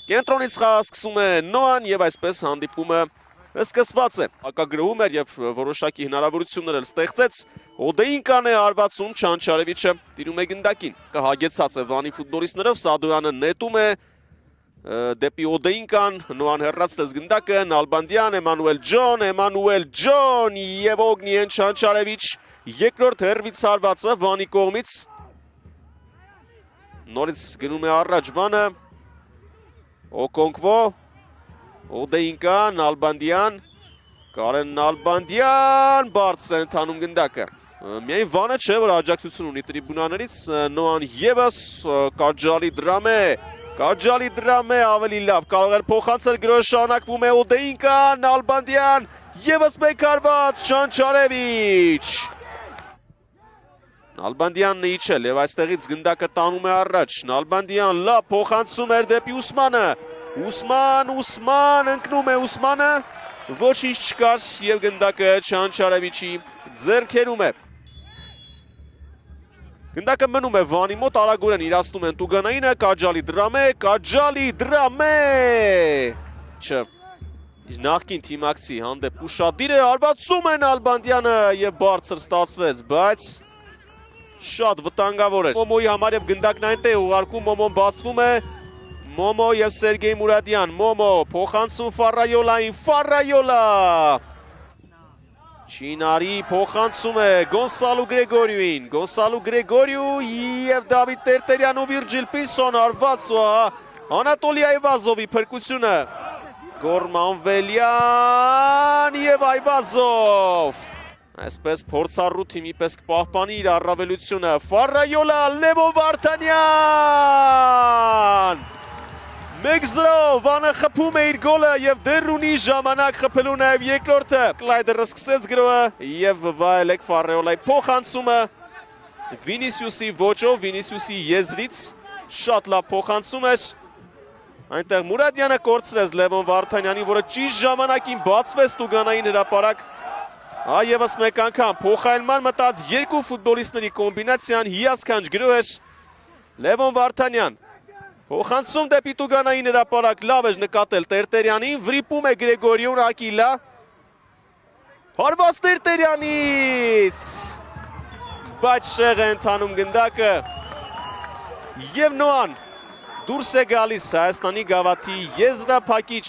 Կենտրոնից խաղը սկսում է Նոան եւ այսպես հանդիպումը սկսված է։ Հակագրում էր եւ որոշակի հնարավորություններ էլ ստեղծեց։ Օդեինկան է հարվածում Չանչարևիչը տիրում է գնդակին։ Կհագեցած է Վանի ֆուտբոլիստներով, Սադոյանը նետում է դեպի Օդեինկան, Նոան հեռացրեց գնդակը, Նալբանդյան, Էմանուել Ջոն եւ Օգնիեն Չանչարևիչ երկրորդ հերվից հարվածը Վանի կողմից։ Նորից գնում է առաջ Վանը։ Օկոնկվո, Օդեինկան, Նալբանդյան, Կարեն Նալբանդյան, բարձր է ընթանում գնդակը։ Միայն Վանը չէ, որ աջակցություն ունի տրիբունաներից, Նոան ևս Կաջալի դրամ է ավելի լավ, կարող էր փոխանցել գրոհը շարունակվում է Օդեինկան, Նալբանդյան, ևս մեկ հարված, Չանչարևիչ։ Նալբանդյանն իջել եւ այստեղից գնդակը տանում է առաջ, Նալբանդյան լավ փոխանցում էր դեպի Ուսմանը, Ուսման ընկնում է Ուսմանը, ոչինչ չկար եւ գնդակը Չանչարևիչի ձեռքերում է։ Գնդակը մնում է Վանի մոտ, արագորեն իրացնում են Տուգանայինը, Կաջալի դրամ է, չէ, նախկին թիմակցի հանդեպ ուշադիր է, հարվածում է Նալբանդյանը եւ բարձր ստացվեց, բայց շատ վտանգավոր էր։ Մոմոյի համար եւ գնդակն այնտեղ ուղարկում, Մոմոն բացվում է, Մոմո եւ Սերգեյ Մուրադյան, Մոմո փոխանցում Ֆարայոլա, Չինարի փոխանցում է Գոնսալու Գրեգորիու եւ Դավիթ Տերտերյան ու Վիրջիլ Պիսոն հարված ու Անատոլի Այվազովի փրկությունը, Գորմանվելյան եւ Այվազով, այսպես փորձառու թիմի պես կպահպանի իր առավելությունը, Ֆարայոլա, Լևոն Վարդանյան, 1-0, Վանը խփում է իր գոլը եւ դեռ ունի ժամանակ խփելու նաեւ երկրորդը։ Կլայդերը սկսեց գրոհը եւ վայելեք Ֆարայոլայի փոխանցումը Վինիսիուսի ոճով, Վինիսիուսի եզրից շատ լավ փոխանցում էր։ Այնտեղ Մուրադյանը կորցրեց Լևոն Վարդանյանի, որը ճիշտ ժամանակին բացվեց Տուգանային հրապարակ։ Եւս մեկ անգամ փոխայնման մտած երկու ֆուտբոլիստների կոմբինացիան հիասքանչ գրոհ էր։ Լևոն Վարդանյան փոխանցում դեպի Տուգանային հրապարակ, լավ էր նկատել Տերտերյանին, վրիպում է Գրեգորիուն, Ակիլա, հարված Տերտերյանից, բայց շեղ է ընթանում գնդակը եւ Նոան դուրս է գալիս Հայաստանի գավաթի եզրափակիչ։